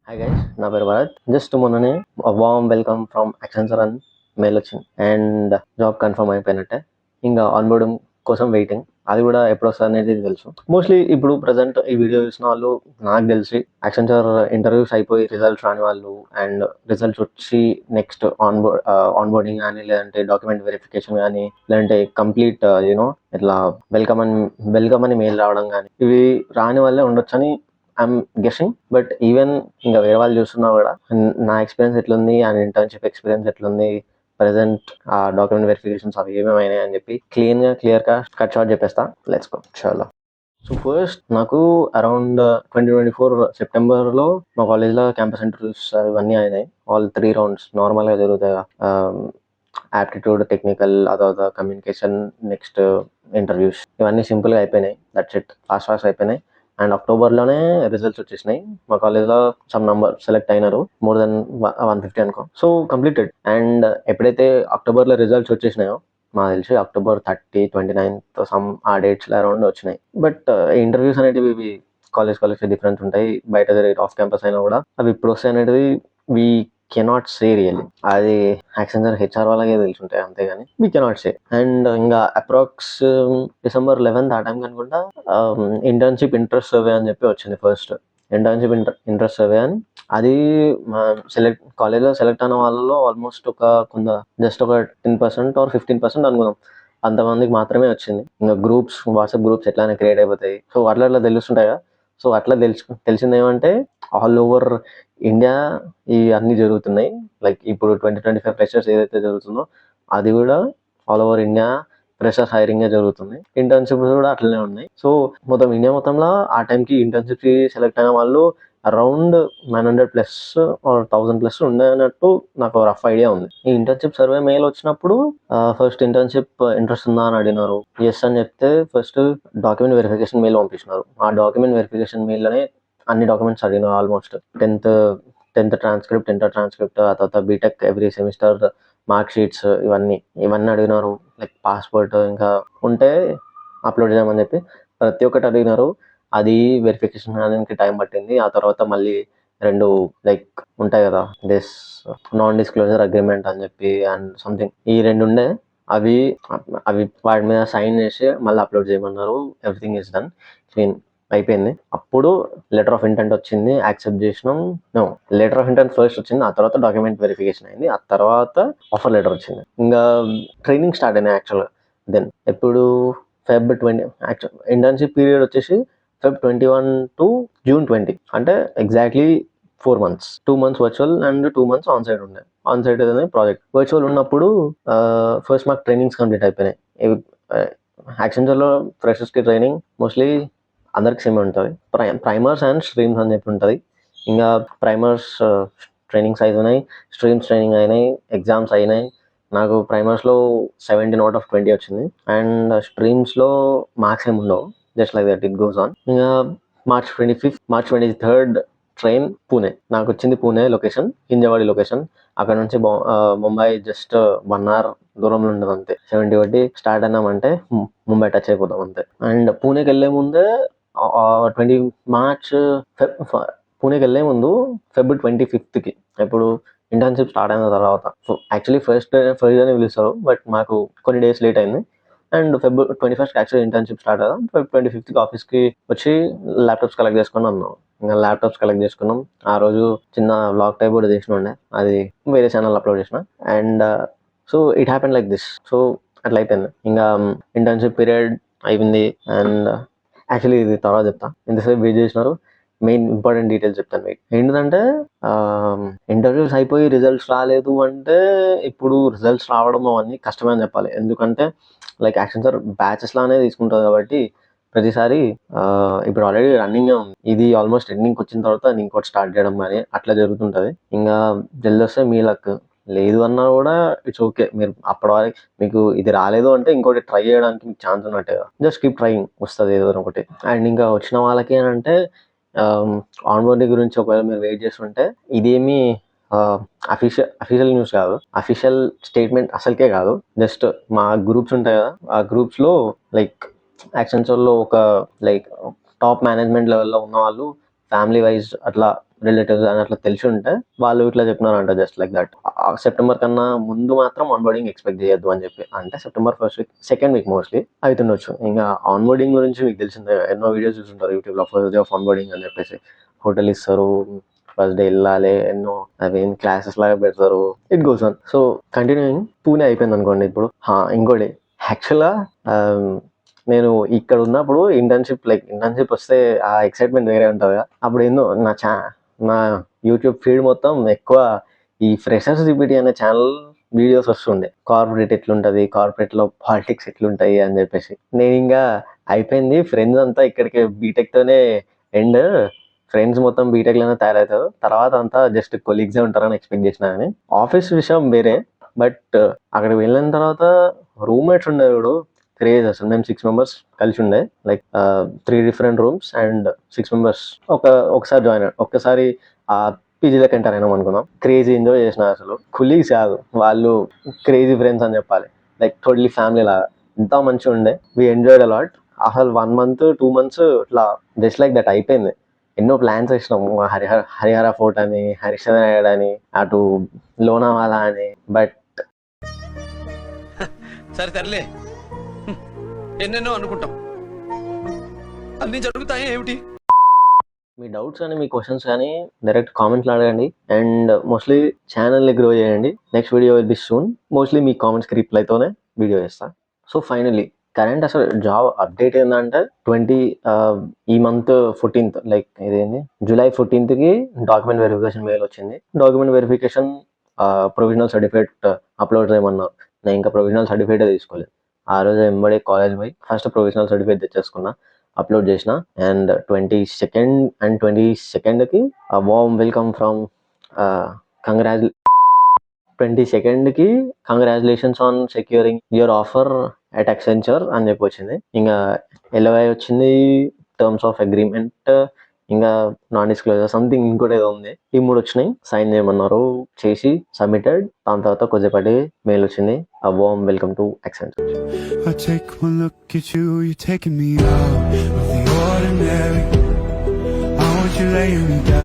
Hi guys, నా పేరు Bharat. Just మొన్ననే వార్మ్ వెల్కమ్ ఫ్రమ్ యాక్సెంచర్ అని మెయిల్ వచ్చింది అండ్ జాబ్ కన్ఫర్మ్ అయిపోయినట్టే. ఇంకా ఆన్బోర్డింగ్ కోసం వెయిటింగ్. అది కూడా ఎప్పుడు వస్తుంది అనేది తెలుసు. మోస్ట్లీ ఇప్పుడు ప్రజెంట్ ఈ వీడియో చూసిన వాళ్ళు నాకు తెలిసి యాక్సెంచర్ ఇంటర్వ్యూస్ అయిపోయి రిజల్ట్స్ రాని వాళ్ళు అండ్ రిజల్ట్స్ వచ్చి నెక్స్ట్ ఆన్బోర్డింగ్ కానీ లేదంటే డాక్యుమెంట్ వెరిఫికేషన్ కానీ లేదంటే కంప్లీట్ ఇట్లా వెల్కమ్ అని మెయిల్ రావడం కానీ ఇవి రాని వల్లే ఉండొచ్చని ఐఎమ్ గెస్సింగ్. బట్ ఈవెన్ ఇంకా వేరే వాళ్ళు చూస్తున్నా కూడా నా ఎక్స్పీరియన్స్ ఎట్లుంది అండ్ ఇంటర్న్షిప్ ఎక్స్పీరియన్స్ ఎట్లుంది, ప్రెసెంట్ ఆ డాక్యుమెంట్ వెరిఫికేషన్స్ అవి ఏమేమైనాయి అని చెప్పి క్లియర్గా కట్ షార్ట్ చెప్పేస్తా. Let's go. చాలా సో ఫస్ట్ నాకు అరౌండ్ 2024 సెప్టెంబర్లో మా కాలేజ్లో క్యాంపస్ ఇంటర్వ్యూస్ ఇవన్నీ అయినాయి. ఆల్ 3 రౌండ్స్ నార్మల్గా జరుగుతాయి. Aptitude, technical, other communication, next interviews ఇవన్నీ సింపుల్గా అయిపోయినాయి. దట్స్ ఇట్, ఫాస్ట్ అయిపోయినాయి. అండ్ అక్టోబర్లోనే రిజల్ట్స్ వచ్చేసినాయి. మా కాలేజ్లో సమ్ నంబర్ సెలెక్ట్ అయినారు, మోర్ దెన్ 150 అనుకో. So completed. అండ్ ఎప్పుడైతే అక్టోబర్లో రిజల్ట్స్ వచ్చేసినాయో మాకు తెలిసి అక్టోబర్ 30, 29 సమ్ ఆ డేట్స్లో అరౌండ్ వచ్చినాయి. బట్ ఇంటర్వ్యూస్ అనేటివి ఇవి కాలేజ్ డిఫరెన్స్ ఉంటాయి. బయట ఆఫ్ క్యాంపస్ అయినా కూడా అవి ఇప్పుడు వస్తాయి అనేటివి వీ కెనాట్ సే రియల్లీ. అది యాక్సెంచర్ హెచ్ఆర్ వాళ్ళకే తెలిసి ఉంటాయి, అంతేగాని వీ కెనాట్ సే. అండ్ ఇంకా అప్రాక్స్ December 11th ఆ టైంకి అనుకుంటా ఇంటర్న్షిప్ ఇంట్రెస్ట్ సర్వే అని చెప్పి వచ్చింది. ఫస్ట్ ఇంటర్న్షిప్ ఇంట్రెస్ట్ సర్వే అని. అది కాలేజ్లో సెలెక్ట్ అయిన వాళ్ళలో ఆల్మోస్ట్ జస్ట్ ఒక 10% or 15% అనుకుందాం, అంతమందికి మాత్రమే వచ్చింది. ఇంకా వాట్సాప్ గ్రూప్స్ ఎట్లయినా క్రియేట్ అయిపోతాయి. సో అట్లా తెలుస్తుంటాయి కదా. సో అట్లా తెలిసింది ఏమంటే ఆల్ ఓవర్ ఇండియా ఈ అన్ని జరుగుతున్నాయి. లైక్ ఇప్పుడు 2025 ఫ్రెషర్స్ ఏదైతే జరుగుతుందో అది కూడా all over India freshers hiring జరుగుతుంది. ఇంటర్న్షిప్స్ కూడా అట్లనే ఉన్నాయి. సో మొత్తం ఇండియా మొత్తంలో ఆ టైంకి ఇంటర్న్షిప్ సెలెక్ట్ అయిన వాళ్ళు అరౌండ్ 900+ or 1000+ ఉండేనట్టు నాకు రఫ్ ఐడియా ఉంది. ఈ ఇంటర్న్షిప్ సర్వే మెయిల్ వచ్చినప్పుడు ఫస్ట్ ఇంటర్న్షిప్ ఇంట్రెస్ట్ ఉందా అని అడిగినారు. ఎస్ అని చెప్తే ఫస్ట్ డాక్యుమెంట్ వెరిఫికేషన్ మెయిల్ పంపించినారు. ఆ డాక్యుమెంట్ వెరిఫికేషన్ మెయిల్లోనే అన్ని డాక్యుమెంట్స్ అడిగినారు. Almost 10th transcript, inter transcript, ఆ తర్వాత BTech every semester mark sheets ఇవన్నీ అడిగినారు. లైక్ పాస్పోర్ట్ ఇంకా ఉంటే అప్లోడ్ చేయమని చెప్పి ప్రతి ఒక్కటి అడిగినారు. అది వెరిఫికేషన్ అనేది టైం పట్టింది. ఆ తర్వాత మళ్ళీ 2 లైక్ ఉంటాయి కదా, దిస్ నాన్ డిస్క్లోజర్ అగ్రిమెంట్ అని చెప్పి అండ్ సంథింగ్, ఈ 2 ఉండే. అవి వాటి మీద సైన్ చేసి మళ్ళీ అప్లోడ్ చేయమన్నారు. ఎవ్రీథింగ్ ఈస్ డన్, క్లీన్ అయిపోయింది. అప్పుడు లెటర్ ఆఫ్ ఇంటెంట్ వచ్చింది, యాక్సెప్ట్ చేసినాం. లెటర్ ఆఫ్ ఇంటెంట్ ఫస్ట్ వచ్చింది, ఆ తర్వాత డాక్యుమెంట్ వెరిఫికేషన్ అయింది, ఆ తర్వాత ఆఫర్ లెటర్ వచ్చింది. ఇంకా ట్రైనింగ్ స్టార్ట్ అయినాయి యాక్చువల్గా. దెన్ ఎప్పుడు Feb 20 ఇంటర్న్షిప్ పీరియడ్ వచ్చేసి Feb 21 to June 20, అంటే exactly 4 months. 2 months virtual and 2 months on site ఉండే. ఆన్ సైట్ అనేది ప్రాజెక్ట్. వర్చువల్ ఉన్నప్పుడు ఫస్ట్ మాకు ట్రైనింగ్స్ కంప్లీట్ అయిపోయినాయి. యాక్సెంచర్లో ఫ్రెషర్స్కి ట్రైనింగ్ మోస్ట్లీ అందరికి సేమ్ ఉంటుంది. ప్రైమర్స్ అండ్ స్ట్రీమ్స్ అని చెప్పి ఉంటుంది. ఇంకా ప్రైమర్స్ ట్రైనింగ్స్ అయినాయి, స్ట్రీమ్స్ ట్రైనింగ్ అయినాయి, ఎగ్జామ్స్ అయినాయి. నాకు ప్రైమర్స్లో 17 out of 20 వచ్చింది. అండ్ స్ట్రీమ్స్లో మార్క్స్ ఏమి ఉండవు, just like that it goes on. ఇంకా March 23rd ట్రైన్ పూణే. నాకు వచ్చింది పూణే లొకేషన్, హింజవాడి లొకేషన్. అక్కడ నుంచి ముంబై జస్ట్ 1 hour దూరంలో ఉండదు అంతే. 70 కొట్టి స్టార్ట్ అయినామంటే ముంబై టచ్ అయిపోతాం అంతే. అండ్ పూణేకి వెళ్ళే ముందే పూణేకి వెళ్ళే ముందు Feb 25th ఎప్పుడు ఇంటర్న్షిప్ స్టార్ట్ అయిన తర్వాత. సో యాక్చువల్లీ ఫస్ట్ డే పిలుస్తారు, బట్ మాకు కొన్ని డేస్ లేట్ అయింది. And Feb 21st actually internship start అవుతాం. Feb 25th ఆఫీస్కి వచ్చి ల్యాప్టాప్స్ కలెక్ట్ చేసుకుని అన్నాం. ఇంకా ల్యాప్టాప్స్ కలెక్ట్ చేసుకున్నాం. ఆ రోజు చిన్న వ్లాగ్ టైప్ కూడా చేసిన ఉండే, అది వేరే ఛానల్ అప్లోడ్ చేసిన. And so it happen like this. So అట్లా అయిపోయింది. ఇంకా ఇంటర్న్షిప్ పీరియడ్ అయిపోయింది. అండ్ యాక్చువల్లీ ఇది తర్వాత చెప్తా, ఎంతసేపు వెయిట్ చేసినారు. మెయిన్ ఇంపార్టెంట్ డీటెయిల్స్ చెప్తాను. ఏంటంటే ఇంటర్వ్యూస్ అయిపోయి రిజల్ట్స్ రాలేదు అంటే ఇప్పుడు రిజల్ట్స్ రావడం అవన్నీ కష్టమే అని చెప్పాలి. ఎందుకంటే లైక్ యాక్సెంచర్ బ్యాచెస్ లానే తీసుకుంటుంది కాబట్టి ప్రతిసారి ఇప్పుడు ఆల్రెడీ రన్నింగ్ ఉంది, ఇది ఆల్మోస్ట్ ఎండింగ్కి వచ్చిన తర్వాత ఇంకోటి స్టార్ట్ చేయడం కానీ అట్లా జరుగుతుంటుంది. ఇంకా జల్ది వస్తే మీ లక్, లేదు అన్నా కూడా ఇట్స్ ఓకే. మీరు అప్పటి వరకు మీకు ఇది రాలేదు అంటే ఇంకోటి ట్రై చేయడానికి మీకు ఛాన్స్ ఉన్నట్టే. జస్ట్ కీప్ ట్రైయింగ్, వస్తుంది ఏదో ఒకటి. అండ్ ఇంకా వచ్చిన వాళ్ళకి ఏంటంటే ఆన్బోర్డింగ్ గురించి ఒకవేళ మీరు వెయిట్ చేస్తుంటే ఇదేమి అఫీషియల్ న్యూస్ కాదు, అఫీషియల్ స్టేట్మెంట్ అసలుకే కాదు. జస్ట్ మా గ్రూప్స్ ఉంటాయి కదా, ఆ గ్రూప్స్లో లైక్ యాక్సెంచర్లో ఒక లైక్ టాప్ మేనేజ్మెంట్ లెవెల్లో ఉన్న వాళ్ళు ఫ్యామిలీ వైజ్ అట్లా రిలేటివ్స్ అని అట్లా తెలిసి ఉంటే వాళ్ళు ఇట్లా చెప్పినారంట జస్ట్ లైక్ దట్. సెప్టెంబర్ కన్నా ముందు మాత్రం ఆన్బోర్డింగ్ ఎక్స్పెక్ట్ చేయొద్దు అని చెప్పి. అంటే September first week, second week mostly అవుతుండొచ్చు. ఇంకా ఆన్బోర్డింగ్ గురించి మీకు తెలిసిందే, ఎన్నో వీడియోస్ చూస్తుంటారు యూట్యూబ్లో, ఫస్ట్ డే ఆఫ్ ఆన్బోర్డింగ్ అని చెప్పేసి. హోటల్ ఇస్తారు, ఫస్ట్ డే వెళ్ళాలి, ఎన్నో అవి క్లాసెస్ లాగా పెడతారు, it goes on. So continuing, Pune అయిపోయింది అనుకోండి ఇప్పుడు. ఇంకోటి యాక్చువల్గా నేను ఇక్కడ ఉన్నప్పుడు ఇంటర్న్షిప్ వస్తే ఆ ఎక్సైట్మెంట్ వేరే ఉంటుంది కదా. అప్పుడు ఏందో నా యూట్యూబ్ ఫీడ్ మొత్తం ఎక్కువ ఈ ఫ్రెషర్స్ డిబిటీ అనే ఛానల్ వీడియోస్ వస్తుండే. కార్పొరేట్ ఎట్లుంటది, కార్పొరేట్ లో పాలిటిక్స్ ఎట్లుంటాయి అని చెప్పేసి. నేను ఇంకా అయిపోయింది, ఫ్రెండ్స్ అంతా ఇక్కడికి బీటెక్ తోనే ఎండ్, ఫ్రెండ్స్ మొత్తం బీటెక్ లోనే తయారవుతారు, తర్వాత అంతా జస్ట్ కొలీగ్సే ఉంటారని ఎక్స్పెక్ట్ చేసిన. కానీ ఆఫీస్ విషయం వేరే. బట్ అక్కడికి వెళ్ళిన తర్వాత రూమ్మేట్స్ ఉండేవాడు క్రేజ్ అసలు. మేము 6 members కలిసి ఉండే, like 3 different rooms and 6 members ఒకసారి జాయిన్ అయ్యాడు. ఒక్కసారి ఆ పీజీలోకి ఎంటర్ అయినాం అనుకుందాం. క్రేజీ ఎంజాయ్ చేసిన అసలు. కులీగ్స్ కాదు వాళ్ళు, క్రేజీ ఫ్రెండ్స్ అని చెప్పాలి. లైక్ టోటలీ ఫ్యామిలీ లాగా, ఎంత మంచిగా ఉండే. We enjoyed a lot. అసలు 1 month 2 months ఇట్లా జస్ట్ లైక్ దట్ అయిపోయింది. ఎన్నో ప్లాన్స్ వేసినాము, హరిహర ఫోర్ట్ అని, హరిశ్చంద్ర నాయుడు అని, అటు లోనావాలా అని. బట్ సరే తరలే, ఎన్నెన్నో అనుకుంటాం, అన్ని జరుగుతాయి ఏమిటి? మీ డౌట్స్ కానీ మీ క్వశ్చన్స్ కానీ డైరెక్ట్ కామెంట్స్లో అడగండి. అండ్ మోస్ట్లీ ఛానల్ని గ్రో చేయండి. Next video will be soon. Mostly మీ కామెంట్స్కి రిప్లైతోనే వీడియో చేస్తాను. సో ఫైనల్లీ కరెంట్ అసలు జాబ్ అప్డేట్ ఏంటంటే ఈ మంత్ 14th, లైక్ ఇదేంది July 14th document verification mail వచ్చింది. Document verification provisional certificate upload చేయమన్నారు. నేను ఇంకా ప్రొవిజనల్ సర్టిఫికేట్ తీసుకోలేదు. ఆ రోజు ఎంబడే కాలేజ్ పోయి ఫస్ట్ ప్రొవిజనల్ సర్టిఫికేట్ తెచ్చేసుకున్నా, అప్లోడ్ చేసిన. And 22nd warm welcome from 22nd congratulations on securing your offer at Accenture అని చెప్పి వచ్చింది. ఇంకా LOI వచ్చింది, టర్మ్స్ ఆఫ్ అగ్రిమెంట్, ఇంకా నాన్ డిస్క్లోజర్ సంథింగ్ ఇంకోటి ఏదో ఉంది. ఈ 3 వచ్చినాయి. సైన్ చేయమన్నారు, చేసి సబ్మిటెడ్. దాని తర్వాత కొద్దిసేపటి మెయిల్ వచ్చింది, a warm welcome to Accenture. I take one look at you, you're taking me out of the ordinary. I want you laying me down.